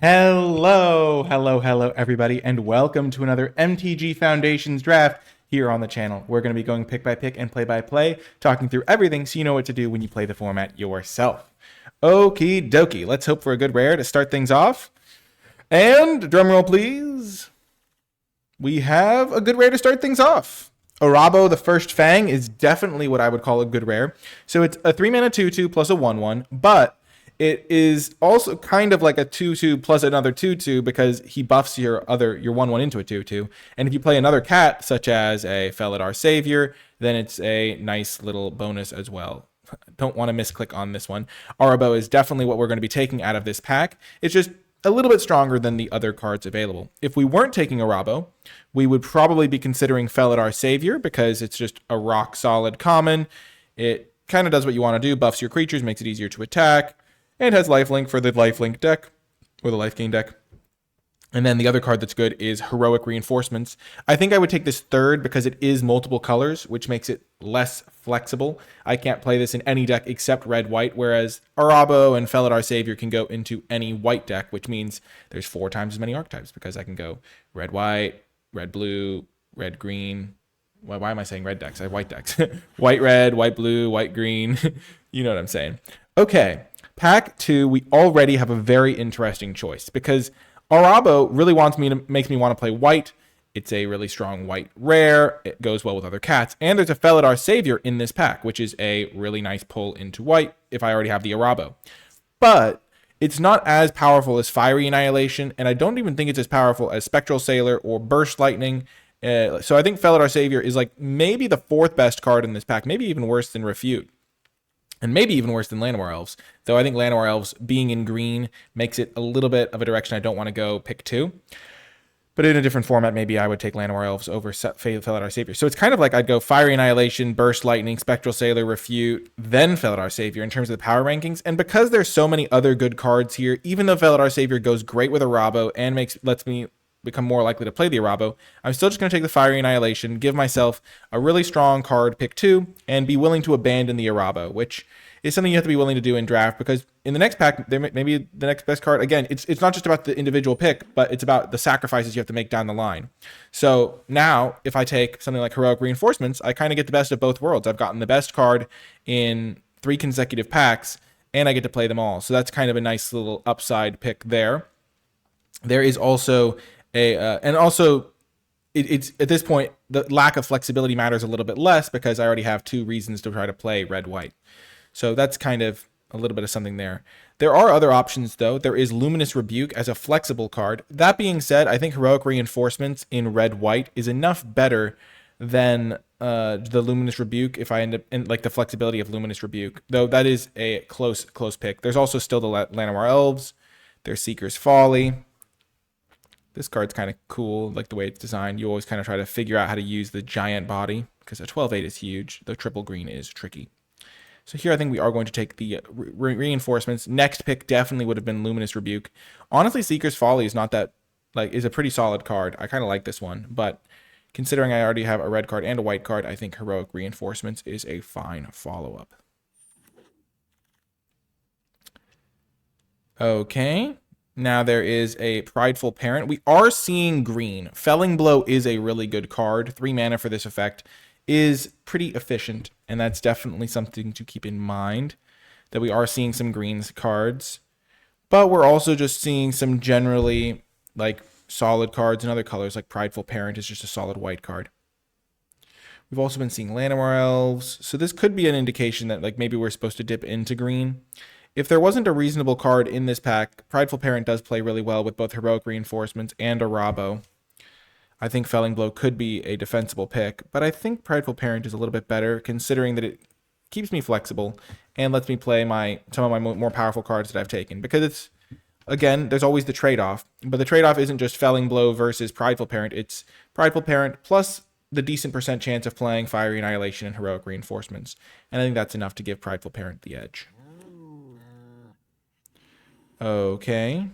Hello, everybody, and welcome to another MTG Foundations draft here on the channel. We're going to be going pick by pick and play by play, talking through everything so you know what to do when you play the format yourself. Okie dokie, let's hope for a good rare to start things off. And drumroll, please. We have a good rare to start things off. Arabo, the First Fang, is definitely what I would call a good rare. So it's a 3-mana 2/2 plus a 1/1, but it is also kind of like a 2/2 plus another 2/2 because he buffs your 1/1 into a 2/2. And if you play another cat, such as a Felidar Savior, then it's a nice little bonus as well. Don't want to misclick on this one. Arabo is definitely what we're going to be taking out of this pack. It's just a little bit stronger than the other cards available. If we weren't taking Arabo, we would probably be considering Felidar Savior because it's just a rock solid common. It kind of does what you want to do, buffs your creatures, makes it easier to attack, and has lifelink for the lifelink deck, or the life gain deck. And then the other card that's good is Heroic Reinforcements. I think I would take this third because it is multiple colors, which makes it less flexible. I can't play this in any deck except red-white, whereas Arabo and Felidar Savior can go into any white deck, which means there's 4 times as many archetypes because I can go red-white, red-blue, red-green. Why am I saying red decks? I have white decks. White-red, white-blue, white-green. You know what I'm saying. Okay. Pack 2, we already have a very interesting choice because Arabo really makes me want to play white. It's a really strong white rare. It goes well with other cats. And there's a Felidar Savior in this pack, which is a really nice pull into white if I already have the Arabo. But it's not as powerful as Fiery Annihilation, and I don't even think it's as powerful as Spectral Sailor or Burst Lightning. So I think Felidar Savior is like maybe the 4th best card in this pack, maybe even worse than Refute. And maybe even worse than Llanowar Elves, though I think Llanowar Elves being in green makes it a little bit of a direction I don't want to go pick 2. But in a different format, maybe I would take Llanowar Elves over Felidar Savior. So it's kind of like I'd go Fiery Annihilation, Burst Lightning, Spectral Sailor, Refute, then Felidar Savior in terms of the power rankings. And because there's so many other good cards here, even though Felidar Savior goes great with Arabo and lets me become more likely to play the Arabo, I'm still just going to take the Fiery Annihilation, give myself a really strong card, pick 2, and be willing to abandon the Arabo, which is something you have to be willing to do in draft because in the next pack, there may be the next best card. Again, it's not just about the individual pick, but it's about the sacrifices you have to make down the line. So now, if I take something like Heroic Reinforcements, I kind of get the best of both worlds. I've gotten the best card in 3 consecutive packs, and I get to play them all. So that's kind of a nice little upside pick there. There is also it's at this point, the lack of flexibility matters a little bit less because I already have 2 reasons to try to play red-white. So that's kind of a little bit of something there. There are other options, though. There is Luminous Rebuke as a flexible card. That being said, I think Heroic Reinforcements in red-white is enough better than the Luminous Rebuke if I end up in like the flexibility of Luminous Rebuke, though that is a close pick. There's also still the Llanowar Elves. There's Seeker's Folly. This card's kind of cool, like the way it's designed. You always kind of try to figure out how to use the giant body because a 12/8 is huge. The triple green is tricky. So here I think we are going to take the reinforcements. Next pick definitely would have been Luminous Rebuke. Honestly, Seeker's Folly is not that, is a pretty solid card. I kind of like this one, but considering I already have a red card and a white card, I think Heroic Reinforcements is a fine follow-up. Okay. Now there is a Prideful Parent. We are seeing green. Felling Blow is a really good card. 3 mana for this effect is pretty efficient, and that's definitely something to keep in mind, that we are seeing some greens cards. But we're also just seeing some generally solid cards in other colors, like Prideful Parent is just a solid white card. We've also been seeing Llanowar Elves, so this could be an indication that maybe we're supposed to dip into green. If there wasn't a reasonable card in this pack, Prideful Parent does play really well with both Heroic Reinforcements and Arabo. I think Felling Blow could be a defensible pick, but I think Prideful Parent is a little bit better considering that it keeps me flexible and lets me play some of my more powerful cards that I've taken. Because it's, again, there's always the trade-off, but the trade-off isn't just Felling Blow versus Prideful Parent. It's Prideful Parent plus the decent percent chance of playing Fiery Annihilation and Heroic Reinforcements. And I think that's enough to give Prideful Parent the edge. Okay.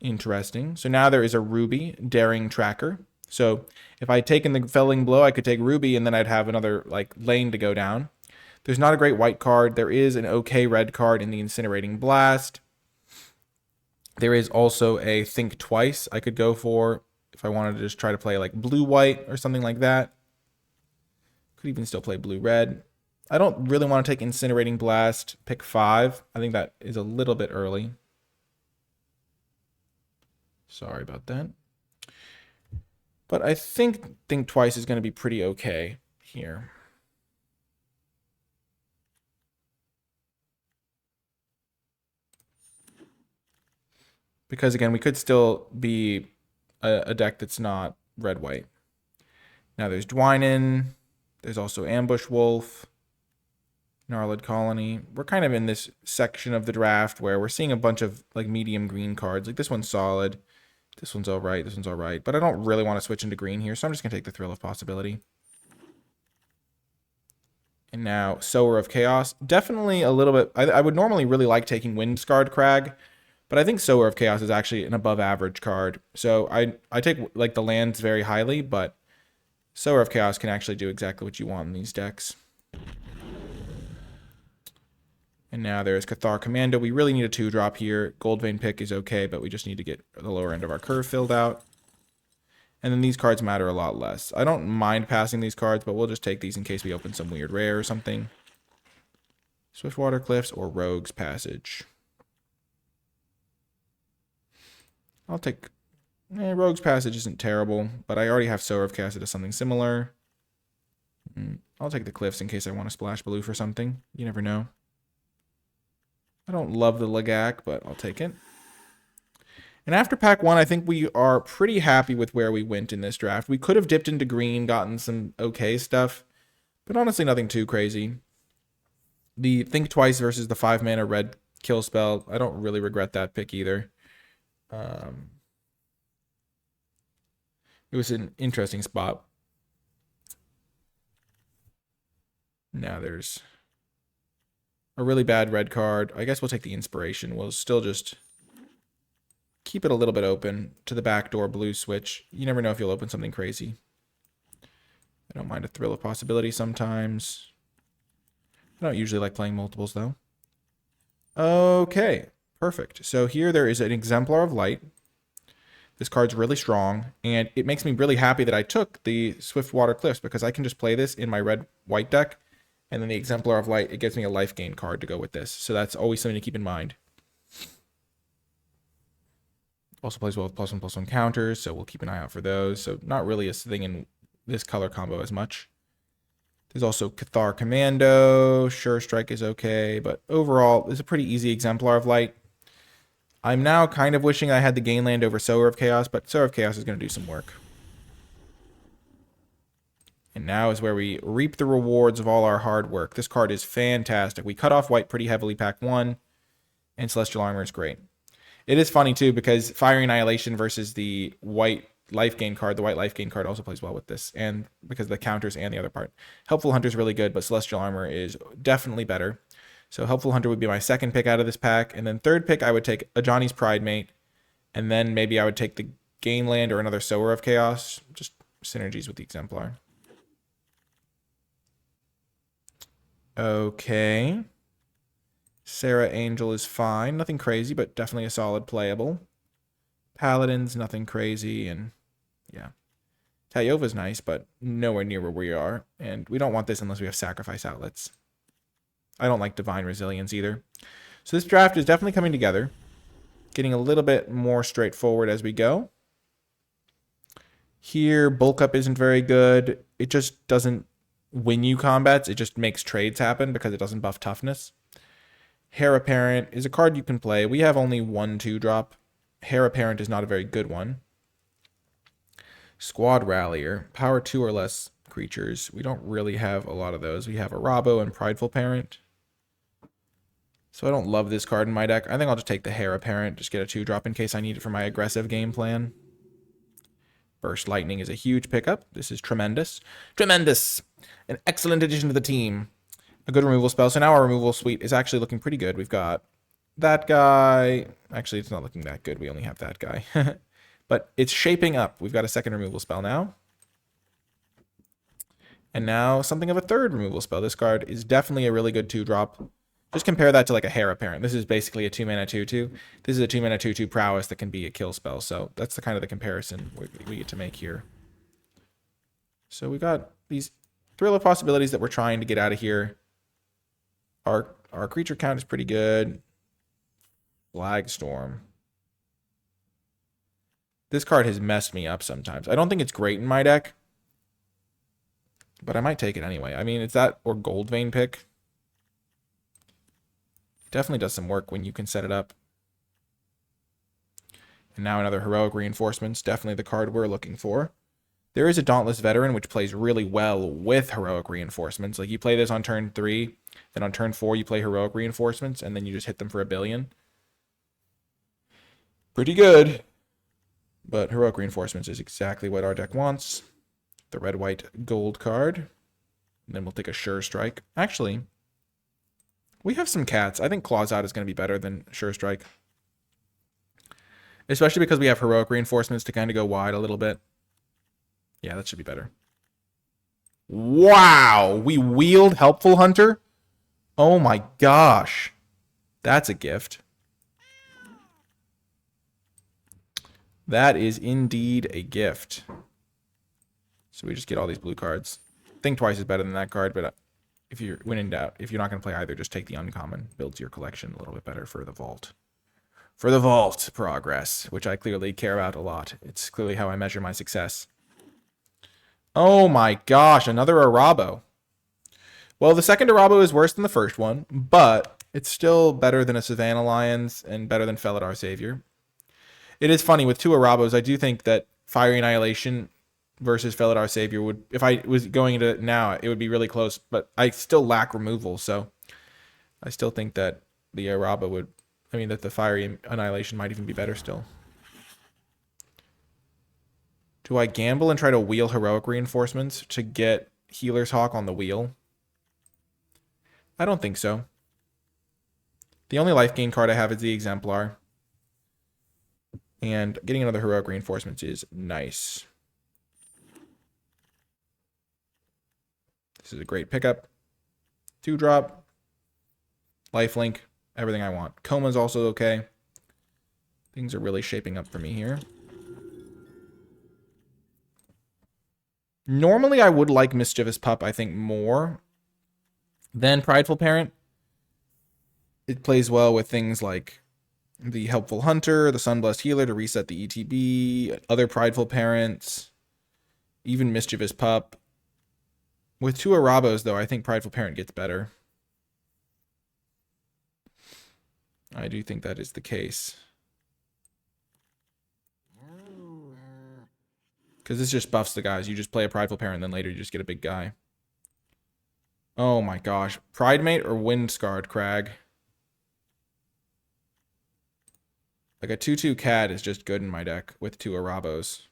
Interesting. So now there is a Ruby Daring Tracker. So if I had taken the Felling Blow, I could take Ruby and then I'd have another lane to go down. There's not a great white card. There is an okay red card in the Incinerating Blast. There is also a Think Twice I could go for if I wanted to just try to play like blue-white or something like that. Could even still play blue-red. I don't really want to take Incinerating Blast, pick 5. I think that is a little bit early. Sorry about that. But I think Twice is going to be pretty okay here. Because again, we could still be a deck that's not red-white. Now there's Dwynen. There's also Ambush Wolf. Gnarled Colony. We're kind of in this section of the draft where we're seeing a bunch of like medium green cards. Like this one's solid. This one's all right. This one's all right. But I don't really want to switch into green here, so I'm just going to take the Thrill of Possibility. And now Sower of Chaos. Definitely a little bit... I would normally really like taking Windscarred Crag, but I think Sower of Chaos is actually an above average card. So I take like the lands very highly, but Sower of Chaos can actually do exactly what you want in these decks. And now there's Cathar Commando. We really need a 2-drop here. Goldvein Pick is okay, but we just need to get the lower end of our curve filled out. And then these cards matter a lot less. I don't mind passing these cards, but we'll just take these in case we open some weird rare or something. Swiftwater Cliffs or Rogue's Passage. I'll take... Rogue's Passage isn't terrible, but I already have Sower of Chaos. It does something similar. I'll take the Cliffs in case I want to splash blue for something. You never know. I don't love the Lagac, but I'll take it. And after pack 1, I think we are pretty happy with where we went in this draft. We could have dipped into green, gotten some okay stuff, but honestly nothing too crazy. The Think Twice versus the 5-mana red kill spell, I don't really regret that pick either. It was an interesting spot. Now there's a really bad red card. I guess we'll take the Inspiration. We'll still just keep it a little bit open to the backdoor blue switch. You never know if you'll open something crazy. I don't mind a Thrill of Possibility sometimes. I don't usually like playing multiples though. Okay, perfect. So here there is an Exemplar of Light. This card's really strong, and it makes me really happy that I took the Swiftwater Cliffs because I can just play this in my red-white deck. And then the Exemplar of Light, it gives me a life gain card to go with this. So that's always something to keep in mind. Also plays well with +1/+1 counters, so we'll keep an eye out for those. So not really a thing in this color combo as much. There's also Cathar Commando. Sure Strike is okay, but overall, it's a pretty easy Exemplar of Light. I'm now kind of wishing I had the Gainland over Sower of Chaos, but Sower of Chaos is going to do some work. And now is where we reap the rewards of all our hard work. This card is fantastic. We cut off white pretty heavily pack 1, and Celestial Armor is great. It is funny, too, because Fiery Annihilation versus the white life gain card, the white life gain card also plays well with this, and because of the counters and the other part. Helpful Hunter is really good, but Celestial Armor is definitely better. So Helpful Hunter would be my second pick out of this pack, and then third pick I would take a Johnny's Pridemate, and then maybe I would take the Gainland or another Sower of Chaos, just synergies with the Exemplar. Okay. Sarah Angel is fine. Nothing crazy, but definitely a solid playable. Paladin's nothing crazy, and yeah. Tayova's nice, but nowhere near where we are. And we don't want this unless we have Sacrifice Outlets. I don't like Divine Resilience either. So this draft is definitely coming together. Getting a little bit more straightforward as we go. Here, Bulk Up isn't very good. It just doesn't win you combats. It just makes trades happen because it doesn't buff toughness. Heir Apparent is a card you can play. We have only 1 2-drop. Heir Apparent is not a very good one. Squad Rallier. Power 2 or less creatures. We don't really have a lot of those. We have a Rabo and Prideful Parent. So I don't love this card in my deck. I think I'll just take the Heir Apparent. Just get a 2-drop in case I need it for my aggressive game plan. Burst Lightning is a huge pickup. This is tremendous. Tremendous! An excellent addition to the team. A good removal spell. So now our removal suite is actually looking pretty good. We've got that guy. Actually, it's not looking that good. We only have that guy. But it's shaping up. We've got a second removal spell now. And now something of a third removal spell. This card is definitely a really good 2-drop. Just compare that to like a Heir Apparent. This is basically a 2-mana 2/2. This is a 2-mana 2/2 prowess that can be a kill spell. So that's the kind of the comparison we get to make here. So we got these Thrill of Possibilities that we're trying to get out of here. Our creature count is pretty good. Flagstorm. This card has messed me up sometimes. I don't think it's great in my deck, but I might take it anyway. I mean, it's that or Goldvein pick. Definitely does some work when you can set it up. And now another Heroic Reinforcements. Definitely the card we're looking for. There is a Dauntless Veteran, which plays really well with Heroic Reinforcements. Like, you play this on turn 3, then on turn 4 you play Heroic Reinforcements, and then you just hit them for 1 billion. Pretty good. But Heroic Reinforcements is exactly what our deck wants. The red, white, gold card. And then we'll take a Sure Strike. Actually, we have some cats. I think Claws Out is going to be better than Sure Strike. Especially because we have Heroic Reinforcements to kind of go wide a little bit. Yeah, that should be better. Wow! We wheeled Helpful Hunter? Oh my gosh. That's a gift. That is indeed a gift. So we just get all these blue cards. Think Twice is better than that card, but if you're when in doubt, if you're not going to play either, just take the uncommon. Builds your collection a little bit better for the vault. For the vault progress, which I clearly care about a lot. It's clearly how I measure my success. Oh my gosh, another Arabo. Well, the second Arabo is worse than the first one, but it's still better than a Savannah Lions and better than Felidar Savior. It is funny, with 2 Arabos, I do think that Fiery Annihilation versus Felidar Savior would, if I was going into it now, it would be really close, but I still lack removal, so I still think that the Arabo would, that the Fiery Annihilation might even be better still. Do I gamble and try to wheel Heroic Reinforcements to get Healer's Hawk on the wheel? I don't think so. The only life gain card I have is the Exemplar. And getting another Heroic Reinforcements is nice. This is a great pickup. 2-drop. Lifelink. Everything I want. Coma's also okay. Things are really shaping up for me here. Normally, I would like Mischievous Pup, I think, more than Prideful Parent. It plays well with things like the Helpful Hunter, the Sunblessed Healer to reset the ETB, other Prideful Parents, even Mischievous Pup. With 2 Arabos, though, I think Prideful Parent gets better. I do think that is the case. Because this just buffs the guys. You just play a Prideful Parent, then later you just get a big guy. Oh my gosh. Pridemate or Windscarred Crag? Like a 2/2 cat is just good in my deck with 2 Arabos.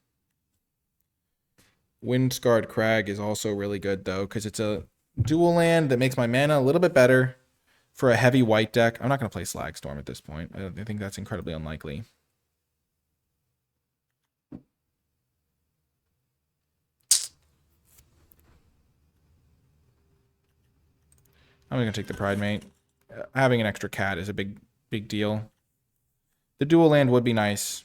Windscarred Crag is also really good, though, because it's a dual land that makes my mana a little bit better for a heavy white deck. I'm not going to play Slagstorm at this point. I think that's incredibly unlikely. I'm going to take the Pridemate. Having an extra cat is a big deal. The dual land would be nice.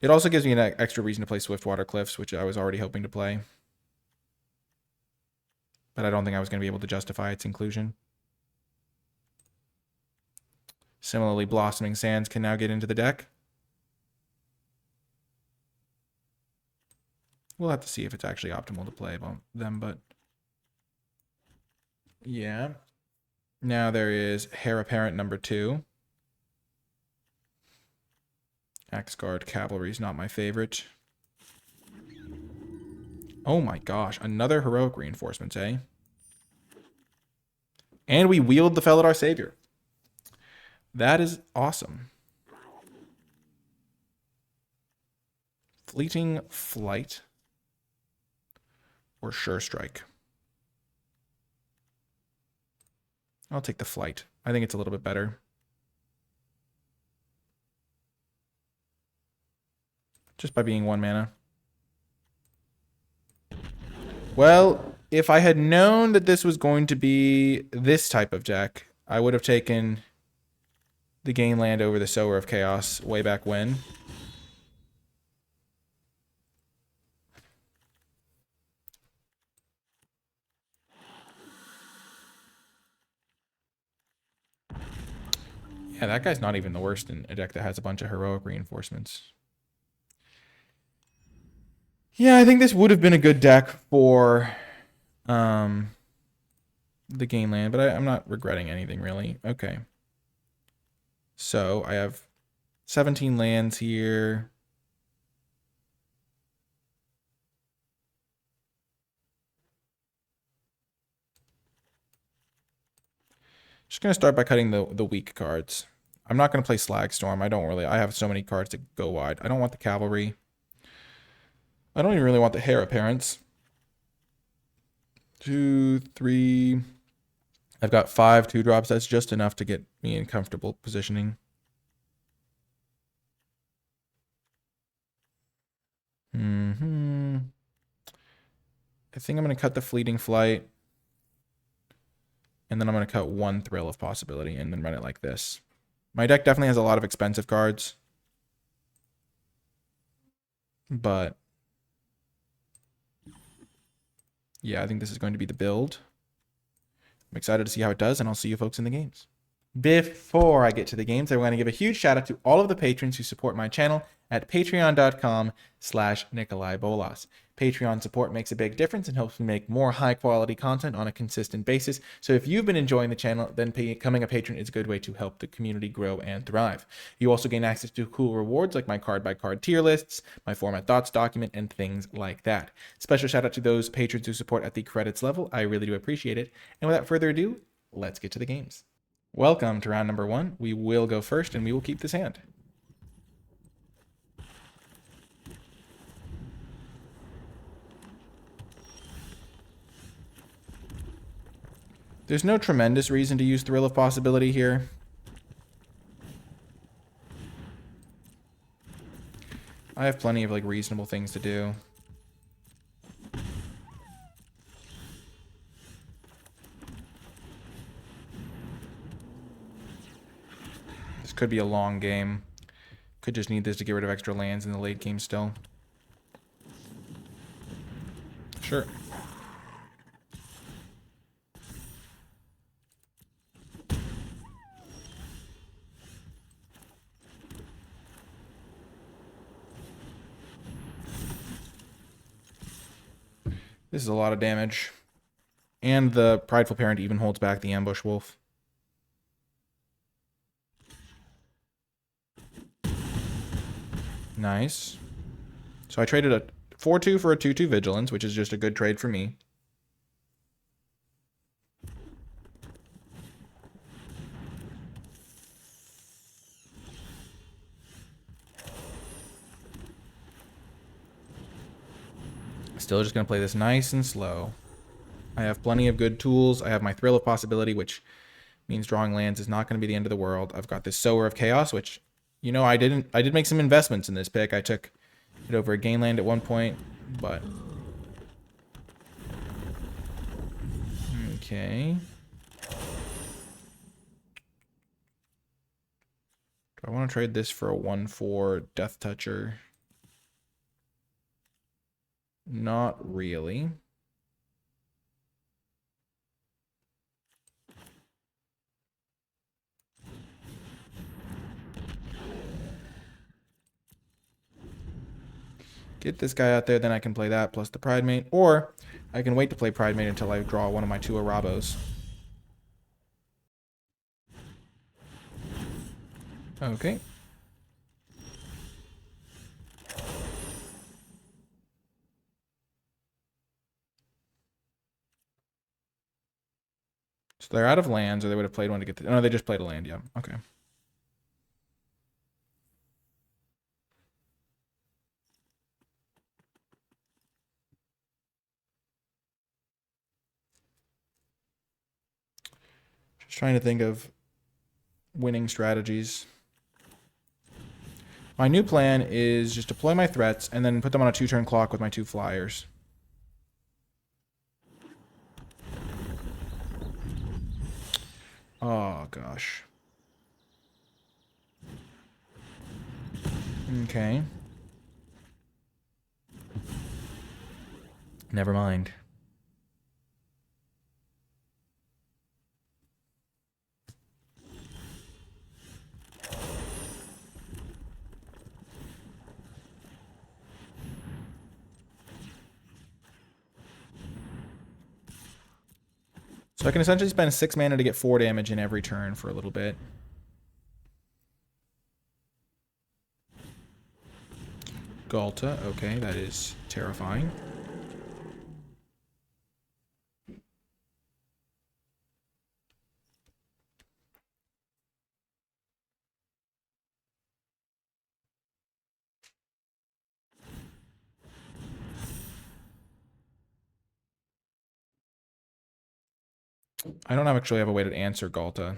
It also gives me an extra reason to play Swiftwater Cliffs, which I was already hoping to play. But I don't think I was going to be able to justify its inclusion. Similarly, Blossoming Sands can now get into the deck. We'll have to see if it's actually optimal to play them, but yeah. Now there is Heir Apparent number 2. Axguard Cavalry is not my favorite. Oh my gosh, another Heroic Reinforcements, eh? And we wield the Felidar Savior. That is awesome. Fleeting Flight or Sure Strike. I'll take the Flight. I think it's a little bit better. Just by being 1 mana. Well, if I had known that this was going to be this type of deck, I would have taken the gain land over the Sower of Chaos way back when. Yeah, that guy's not even the worst in a deck that has a bunch of heroic reinforcements. Yeah, I think this would have been a good deck for the gain land, but I'm not regretting anything really. Okay. So I have 17 lands here. Just going to start by cutting the weak cards. I'm not going to play Slagstorm. I have so many cards to go wide. I don't want the Cavalry. I don't even really want the Heir Apparents. 2, 3. I've got 5 2-drops. That's just enough to get me in comfortable positioning. I think I'm going to cut the Fleeting Flight. And then I'm going to cut 1 Thrill of Possibility and then run it like this. My deck definitely has a lot of expensive cards. But yeah, I think this is going to be the build. I'm excited to see how it does, and I'll see you folks in the games. Before I get to the games, I want to give a huge shout out to all of the patrons who support my channel at patreon.com/NicolaiBolas. Patreon support makes a big difference and helps me make more high quality content on a consistent basis. So if you've been enjoying the channel, then becoming a patron is a good way to help the community grow and thrive. You also gain access to cool rewards like my card by card tier lists, my format thoughts document, and things like that. Special shout out to those patrons who support at the credits level. I really do appreciate it. And without further ado, let's get to the games. Welcome to round number 1. We will go first and we will keep this hand. There's no tremendous reason to use Thrill of Possibility here. I have plenty of like reasonable things to do. This could be a long game. Could just need this to get rid of extra lands in the late game still. Sure. This is a lot of damage. And the Prideful Parent even holds back the Ambush Wolf. Nice. So I traded a 4/2 for a 2/2 Vigilance, which is just a good trade for me. Still just going to play this nice and slow. I have plenty of good tools. I have my Thrill of Possibility, which means drawing lands is not going to be the end of the world. I've got this Sower of Chaos, which, you know, I did make some investments in this pick. I took it over a gain land at one point, but okay. Do I want to trade this for a 1/4 Death Toucher? Not really. Get this guy out there, then I can play that plus the Pridemate, or I can wait to play Pridemate until I draw one of my 2 Arabos. Okay. So they're out of lands, or they would have played one to get the... No, they just played a land, yeah. Okay. Just trying to think of winning strategies. My new plan is just deploy my threats and then put them on a 2-turn clock with my 2 flyers. Oh, gosh. Okay. Never mind. So I can essentially spend 6 mana to get 4 damage in every turn for a little bit. Galta, okay, that is terrifying. I don't actually have a way to answer Galta.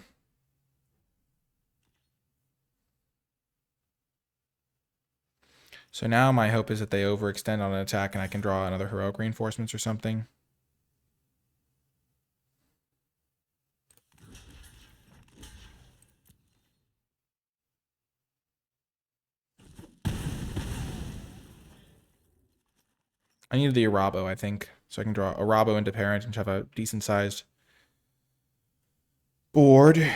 So now my hope is that they overextend on an attack and I can draw another heroic reinforcements or something. I needed the Arabo, I think. So I can draw Arabo into parent and have a decent sized board.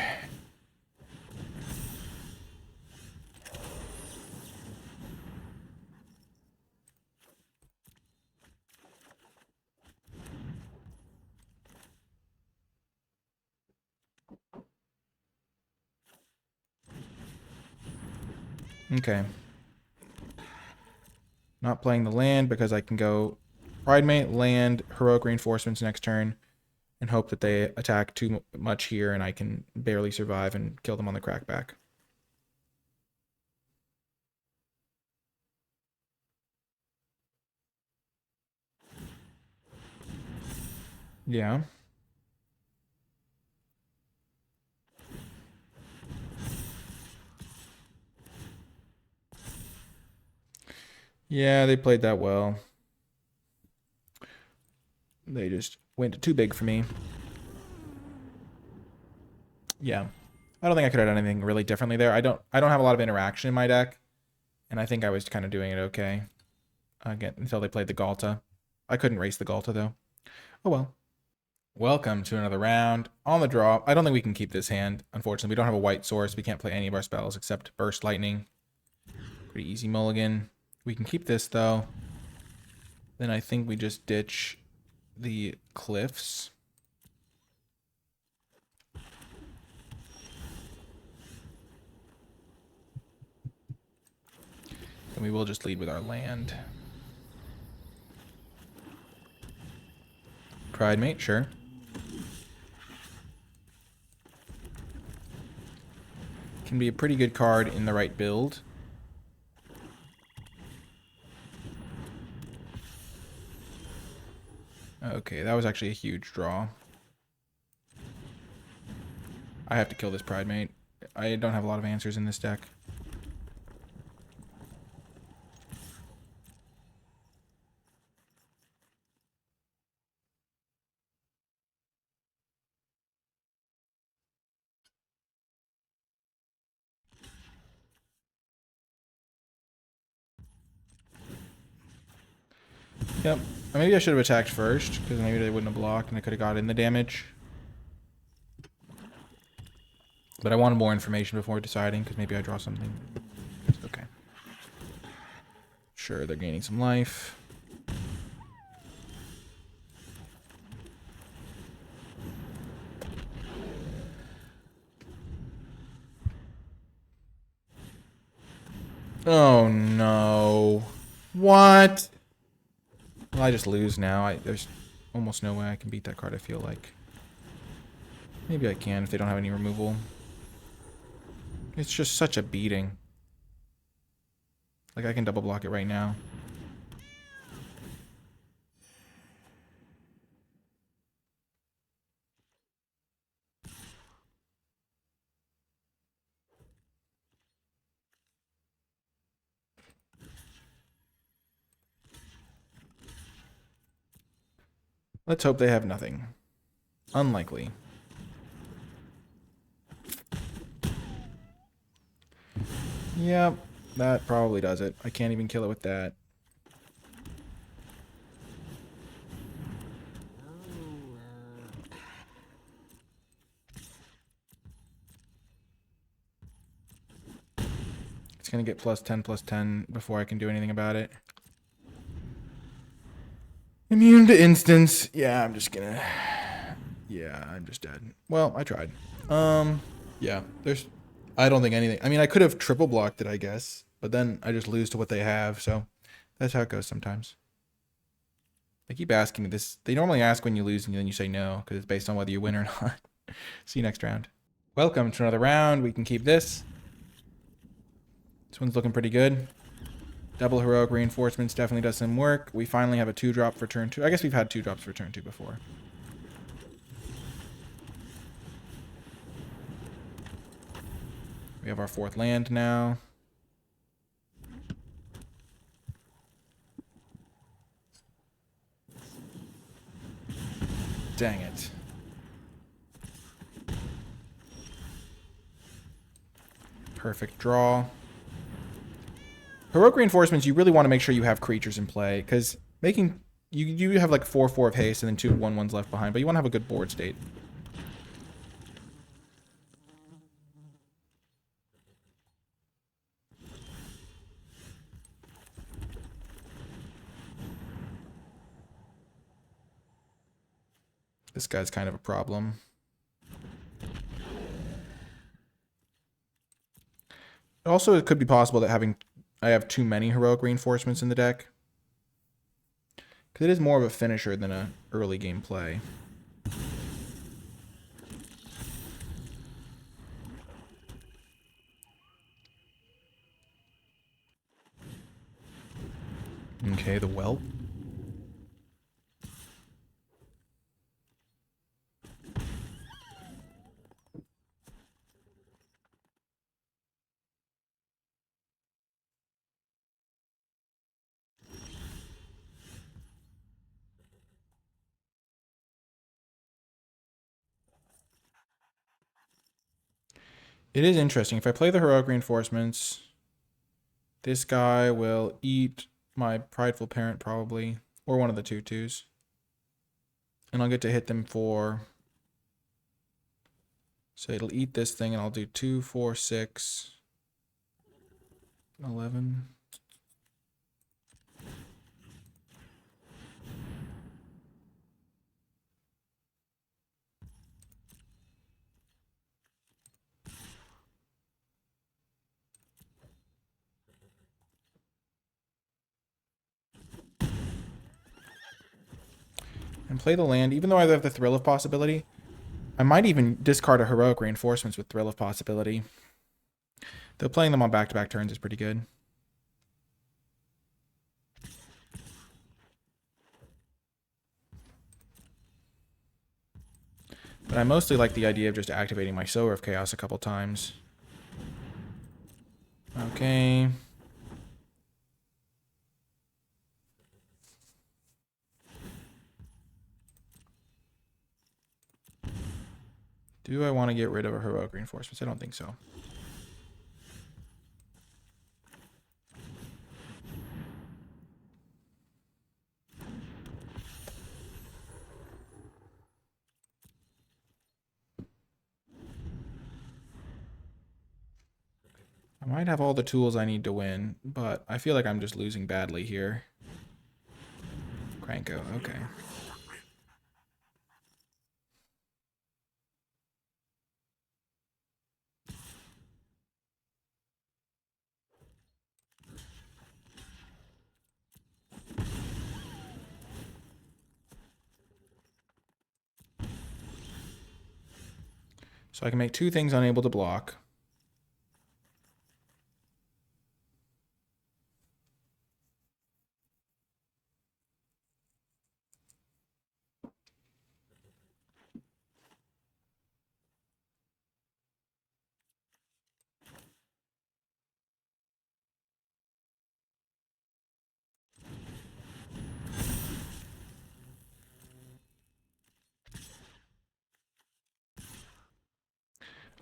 Okay. Not playing the land because I can go Pridemate, land, heroic reinforcements next turn, and hope that they attack too much here and I can barely survive and kill them on the crackback. Yeah. Yeah, they played that well. They just went too big for me. Yeah. I don't think I could have done anything really differently there. I don't have a lot of interaction in my deck, and I think I was kind of doing it okay. Again, until they played the Galta. I couldn't race the Galta though. Oh well. Welcome to another round. On the draw. I don't think we can keep this hand. Unfortunately, we don't have a white source. We can't play any of our spells except Burst Lightning. Pretty easy mulligan. We can keep this though. Then I think we just ditch the cliffs. Then we will just lead with our land. Pridemate, sure. Can be a pretty good card in the right build. Okay, that was actually a huge draw. I have to kill this Pridemate. I don't have a lot of answers in this deck. Yep. Maybe I should have attacked first, because maybe they wouldn't have blocked and I could have got in the damage. But I wanted more information before deciding, because maybe I draw something. Okay. Sure, they're gaining some life. Oh no. What? Well, I just lose now. There's almost no way I can beat that card, I feel like. Maybe I can if they don't have any removal. It's just such a beating. Like, I can double block it right now. Let's hope they have nothing. Unlikely. Yep, that probably does it. I can't even kill it with that. It's going to get +10/+10 before I can do anything about it. Immune to instance. Yeah, I'm just gonna... Yeah, I'm just dead. Well, I tried. Yeah, there's... I don't think anything... I mean, I could have triple blocked it, I guess. But then I just lose to what they have, so... That's how it goes sometimes. They keep asking me this. They normally ask when you lose and then you say no, because it's based on whether you win or not. See you next round. Welcome to another round. We can keep this. This one's looking pretty good. Double heroic reinforcements definitely does some work. We finally have a 2-drop for turn 2. I guess we've had 2-drops for turn 2 before. We have our 4th land now. Dang it. Perfect draw. Heroic reinforcements, you really want to make sure you have creatures in play, because making... You have like 4/4 of haste and then 2 1/1s left behind, but you want to have a good board state. This guy's kind of a problem. Also, it could be possible that I have too many heroic reinforcements in the deck. Because it is more of a finisher than a early game play. Okay, the whelp. It is interesting. If I play the heroic reinforcements, this guy will eat my prideful parent probably, or one of the 2/2s. And I'll get to hit them for... So it'll eat this thing and I'll do 2, 4, 6, 11. And play the land, even though I have the Thrill of Possibility. I might even discard a heroic reinforcements with Thrill of Possibility. Though playing them on back-to-back turns is pretty good. But I mostly like the idea of just activating my Sower of Chaos a couple times. Okay. Do I want to get rid of a heroic reinforcements? I don't think so. I might have all the tools I need to win, but I feel like I'm just losing badly here. Cranko, okay. So I can make 2 things unable to block.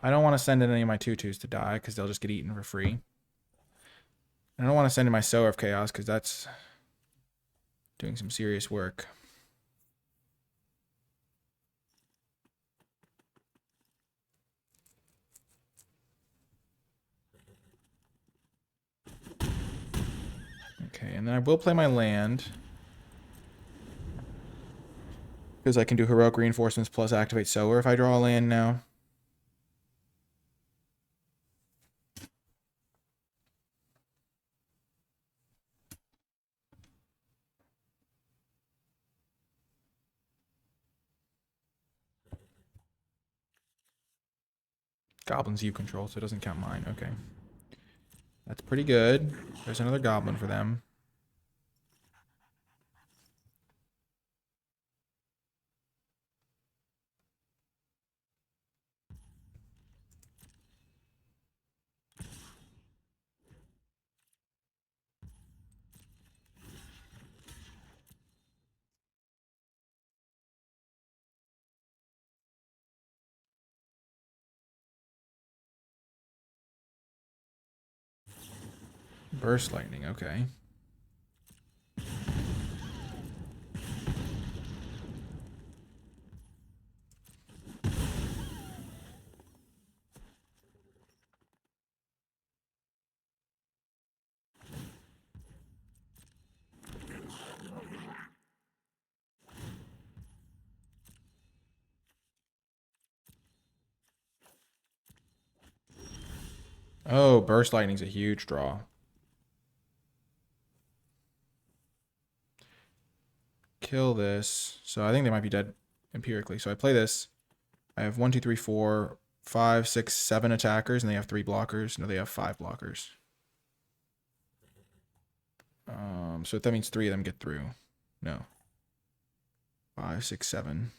I don't want to send in any of my 2/2s to die because they'll just get eaten for free. I don't want to send in my Sower of Chaos because that's doing some serious work. Okay, and then I will play my land. Because I can do Heroic Reinforcements plus activate Sower if I draw a land now. Goblins you control, so it doesn't count mine. Okay. That's pretty good. There's another goblin for them. Burst Lightning, okay. Oh, Burst Lightning's a huge draw. Kill this. So I think they might be dead empirically. So I play this. I have 1, 2, 3, 4, 5, 6, 7 attackers, and they have 3 blockers. No, they have 5 blockers. So that means 3 of them get through. No. 5, 6, 7.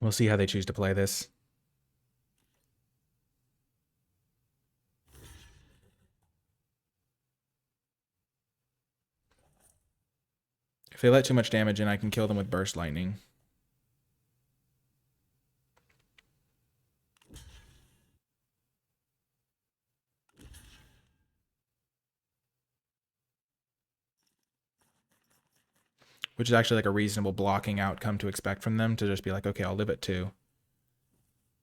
We'll see how they choose to play this. If they let too much damage in, I can kill them with Burst Lightning. Which is actually like a reasonable blocking outcome to expect from them, to just be like, okay, I'll live at 2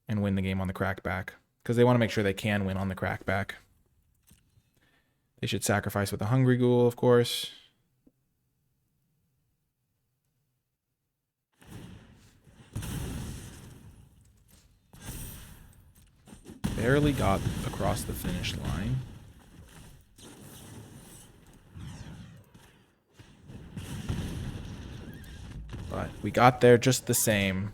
and win the game on the crackback. Because they want to make sure they can win on the crackback. They should sacrifice with a Hungry Ghoul, of course. Barely got across the finish line. But we got there just the same.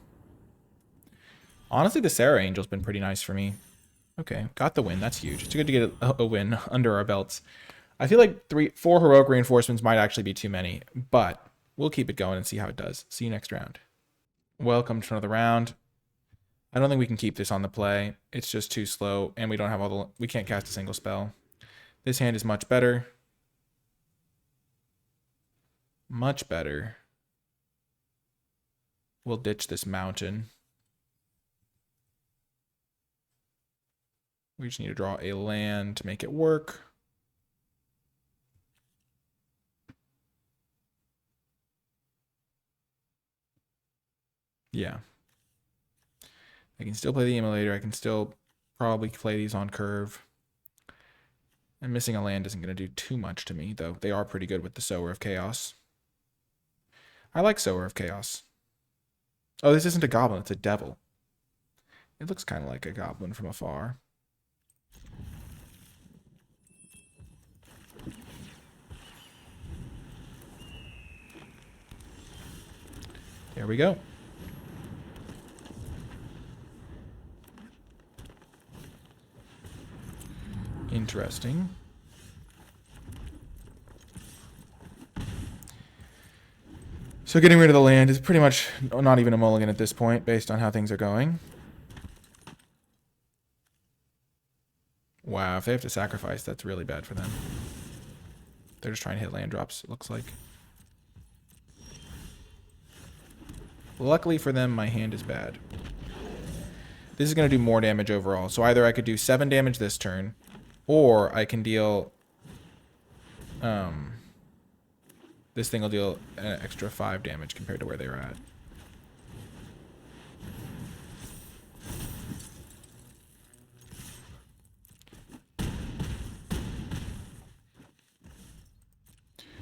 Honestly, the Sarah Angel's been pretty nice for me. Okay, got the win. That's huge. It's good to get a win under our belts. I feel like 4 Heroic Reinforcements might actually be too many, but we'll keep it going and see how it does. See you next round. Welcome to another round. I don't think we can keep this on the play. It's just too slow, and we don't have all the... We can't cast a single spell. This hand is much better. Much better. We'll ditch this mountain. We just need to draw a land to make it work. Yeah. I can still play the Immolator. I can still probably play these on curve. And missing a land isn't going to do too much to me, though they are pretty good with the Sower of Chaos. I like Sower of Chaos. Oh, this isn't a goblin, it's a devil. It looks kind of like a goblin from afar. There we go. Interesting. So getting rid of the land is pretty much not even a mulligan at this point, based on how things are going. Wow, if they have to sacrifice, that's really bad for them. They're just trying to hit land drops, it looks like. Luckily for them, my hand is bad. This is going to do more damage overall. So either I could do 7 damage this turn, or I can deal... this thing will deal an extra 5 damage compared to where they were at.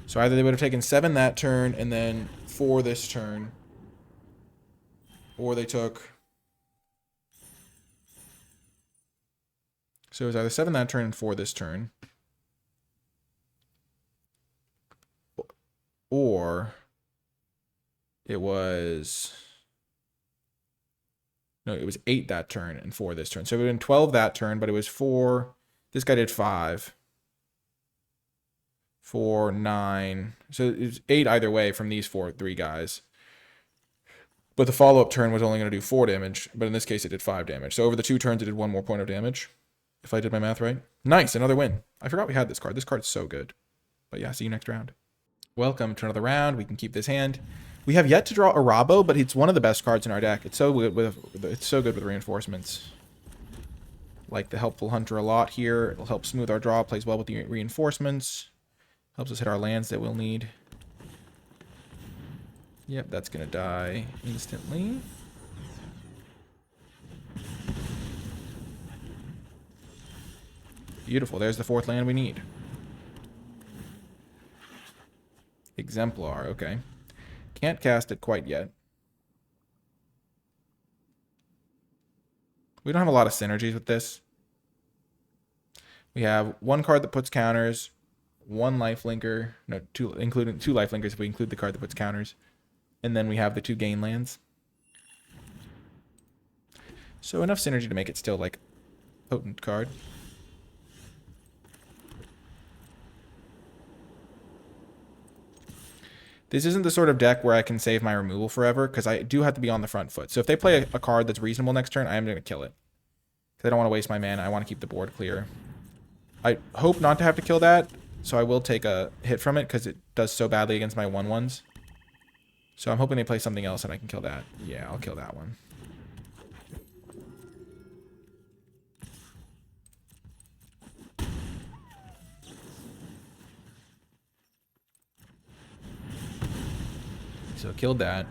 So either they would have taken 7 that turn and then 4 this turn, or they took... So it was either 7 that turn and 4 this turn, or it was... No, it was 8 that turn and 4 this turn. So it would have been 12 that turn, but it was 4... This guy did 5. 4, 9. So it was 8 either way from these 3 guys. But the follow-up turn was only going to do 4 damage, but in this case it did 5 damage. So over the 2 turns it did 1 more point of damage, if I did my math right. Nice, another win. I forgot we had this card. This card's so good. But yeah, see you next round. Welcome to another round. We can keep this hand. We have yet to draw Arabo, but it's one of the best cards in our deck. It's so good with reinforcements. Like the Helpful Hunter a lot here. It'll help smooth our draw. Plays well with the reinforcements. Helps us hit our lands that we'll need. Yep, that's going to die instantly. Beautiful. There's the 4th land we need. Exemplar. Okay. Can't cast it quite yet. We don't have a lot of synergies with this. We have 1 card that puts counters, 1 lifelinker, no, 2, including 2 lifelinkers if we include the card that puts counters. And then we have the 2 gain lands. So enough synergy to make it still like a potent card. This isn't the sort of deck where I can save my removal forever, because I do have to be on the front foot. So if they play a card that's reasonable next turn, I am going to kill it. Because I don't want to waste my mana. I want to keep the board clear. I hope not to have to kill that, so I will take a hit from it, because it does so badly against my 1/1s. So I'm hoping they play something else and I can kill that. Yeah, I'll kill that one. So killed that.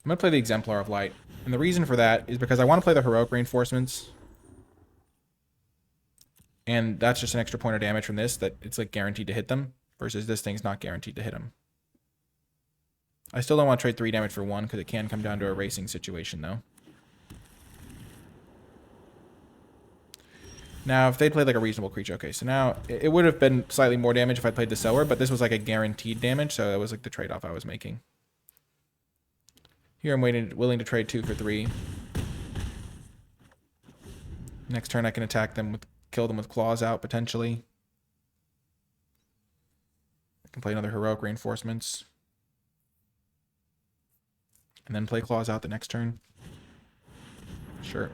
I'm going to play the Exemplar of Light. And the reason for that is because I want to play the Heroic Reinforcements. And that's just an extra point of damage from this that it's like guaranteed to hit them. Versus this thing's not guaranteed to hit them. I still don't want to trade 3 damage for 1 because it can come down to a racing situation though. Now, if they played like a reasonable creature, okay, so now it would have been slightly more damage if I played the Sower, but this was like a guaranteed damage, so that was like the trade-off I was making. Here I'm willing to trade 2 for 3. Next turn I can attack them with, kill them with Claws out potentially. I can play another Heroic Reinforcements. And then play Claws out the next turn. Sure.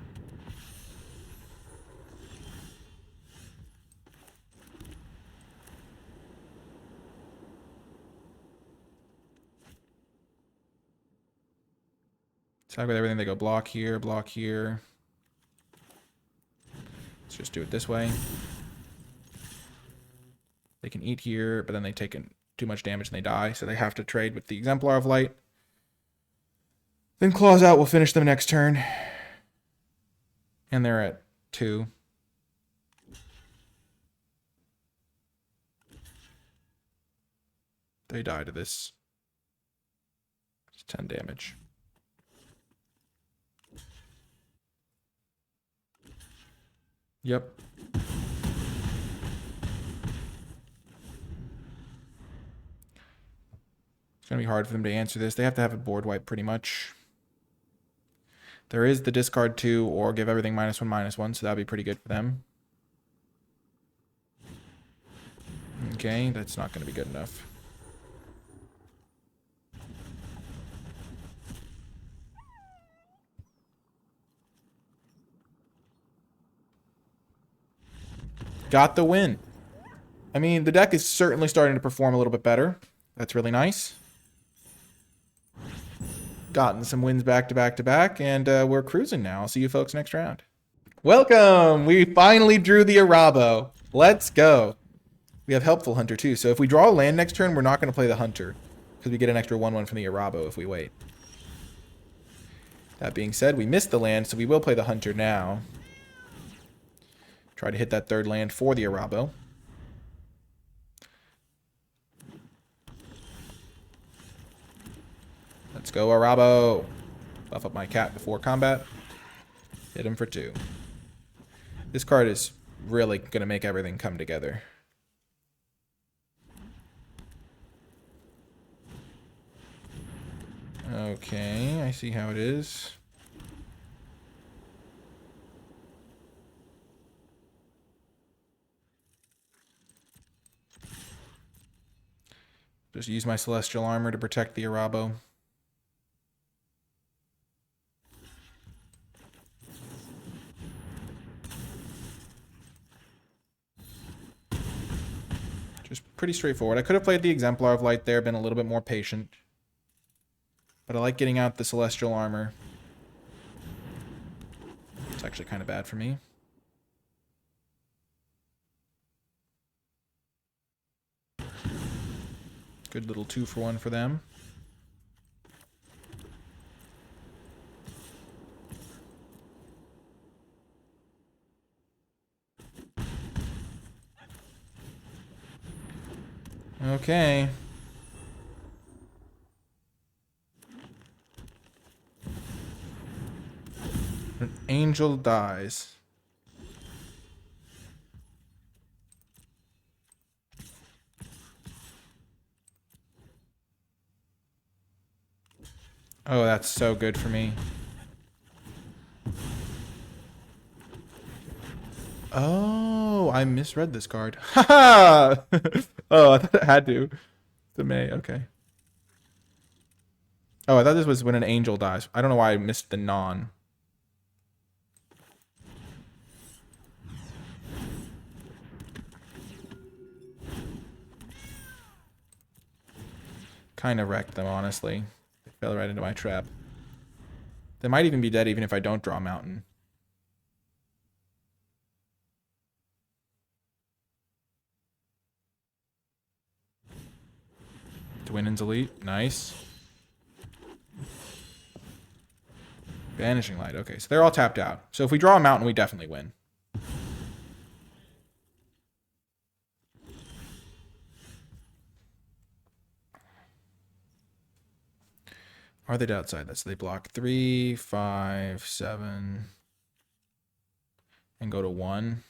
Attack with everything. They go block here, block here. Let's just do it this way. They can eat here, but then they take in too much damage and they die, so they have to trade with the Exemplar of Light. Then Claws out will finish them next turn. And they're at 2. They die to this. It's 10 damage. Yep. It's going to be hard for them to answer this. They have to have a board wipe pretty much. There is the discard 2 or give everything -1/-1, so that'd be pretty good for them. Okay, that's not going to be good enough. Got the win. I mean, the deck is certainly starting to perform a little bit better. That's really nice. Gotten some wins back to back to back, and we're cruising now. I'll see you folks next round. Welcome! We finally drew the Arabo. Let's go. We have Helpful Hunter too, so if we draw a land next turn, we're not going to play the Hunter, because we get an extra 1/1 from the Arabo if we wait. That being said, we missed the land, so we will play the Hunter now. Try to hit that third land for the Arabo. Let's go, Arabo. Buff up my cat before combat. Hit him for 2. This card is really going to make everything come together. Okay, I see how it is. Just use my Celestial Armor to protect the Arabo. Just pretty straightforward. I could have played the Exemplar of Light there, been a little bit more patient. But I like getting out the Celestial Armor. It's actually kind of bad for me. Good little 2-for-1 for them. Okay. An angel dies. Oh, that's so good for me. Oh, I misread this card. Haha! Oh, I thought it had to. The May, okay. Oh, I thought this was when an angel dies. I don't know why I missed the non. Kind of wrecked them, honestly. They fell right into my trap. They might even be dead even if I don't draw a mountain. Dwynen's Elite, nice. Vanishing Light, okay, so they're all tapped out. So if we draw a mountain, we definitely win. Are they outside that? So they block 3, 5, 7, and go to 1.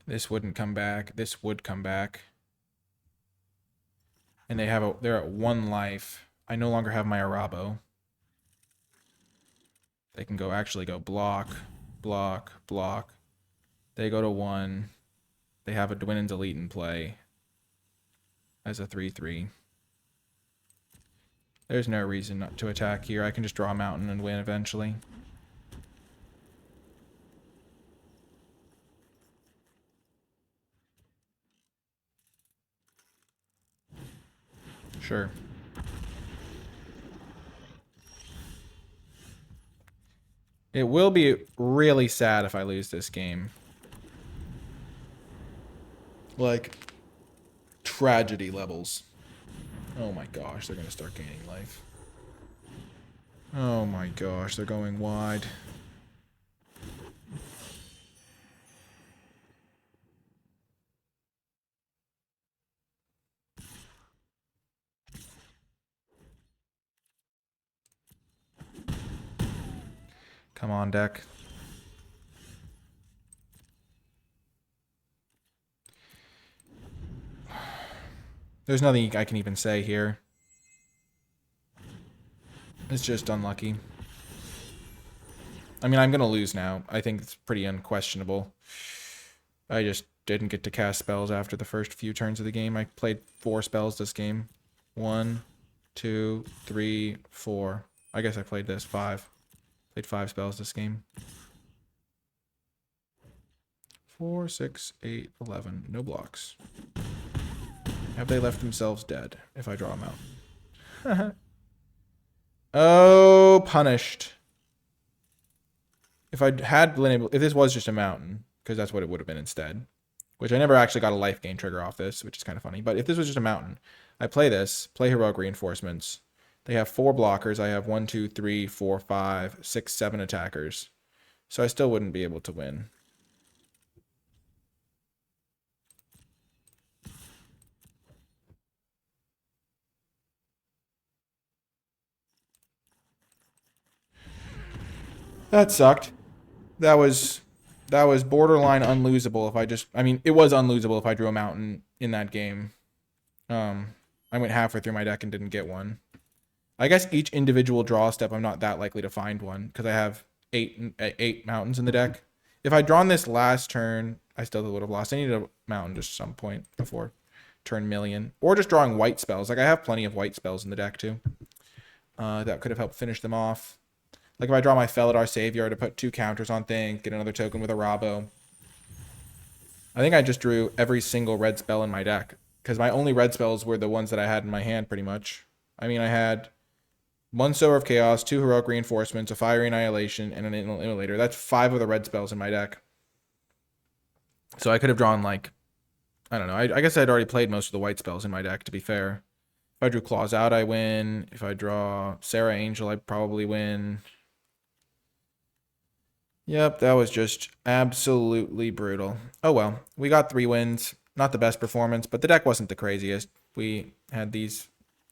This wouldn't come back. This would come back. And they're at 1 life. I no longer have my Arabo. They can actually go block, block, block. They go to 1. They have a Dwynen's Elite in play as a 3/3. There's no reason not to attack here. I can just draw a mountain and win eventually. Sure. It will be really sad if I lose this game. Like, tragedy levels. Oh my gosh, they're going to start gaining life. Oh my gosh, they're going wide. Come on, deck. There's nothing I can even say here. It's just unlucky. I mean, I'm going to lose now. I think it's pretty unquestionable. I just didn't get to cast spells after the first few turns of the game. I played 4 spells this game. 1, 2, 3, 4. I guess I played this 5. Played 5 spells this game. 4, 6, 8, 11. No blocks. Have they left themselves dead if I draw them out? Oh, punished. If I had been able, if this was just a mountain, because that's what it would have been instead, which I never actually got a life gain trigger off this, which is kind of funny. But if this was just a mountain, I play this, play heroic reinforcements. They have 4 blockers. I have 1, 2, 3, 4, 5, 6, 7 attackers. So I still wouldn't be able to win. That sucked. That was borderline unlosable if I just, I mean, it was unlosable if I drew a mountain in that game. I went halfway through my deck and didn't get one. I guess each individual draw step, I'm not that likely to find one because I have 8 mountains in the deck. If I'd drawn this last turn, I still would have lost. I needed a mountain just some point before turn million. Or just drawing white spells. Like, I have plenty of white spells in the deck, too. That could have helped finish them off. Like, if I draw my Felidar Savior to put 2 counters on things, get another token with a Rabo. I think I just drew every single red spell in my deck. Because my only red spells were the ones that I had in my hand, pretty much. I mean, I had 1 Sower of Chaos, 2 Heroic Reinforcements, a Fiery Annihilation, and an Immolator. That's 5 of the red spells in my deck. So I could have drawn, like, I don't know. I guess I'd already played most of the white spells in my deck, to be fair. If I drew Claws Out, I win. If I draw Sarah Angel, I probably win. Yep, that was just absolutely brutal. Oh well, we got 3 wins. Not the best performance, but the deck wasn't the craziest. We had these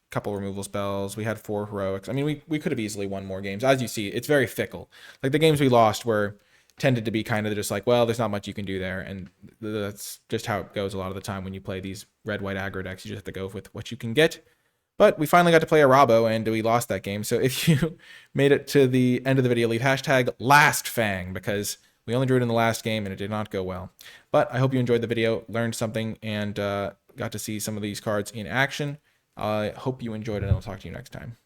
couple removal spells. We had 4 heroics. I mean, we could have easily won more games. As you see, it's very fickle. Like, the games we lost were tended to be kind of just like, well, there's not much you can do there. And that's just how it goes a lot of the time when you play these red-white aggro decks. You just have to go with what you can get. But we finally got to play a Rabo, and we lost that game. So if you made it to the end of the video, leave hashtag LastFang, because we only drew it in the last game, and it did not go well. But I hope you enjoyed the video, learned something, and got to see some of these cards in action. I hope you enjoyed it, and I'll talk to you next time.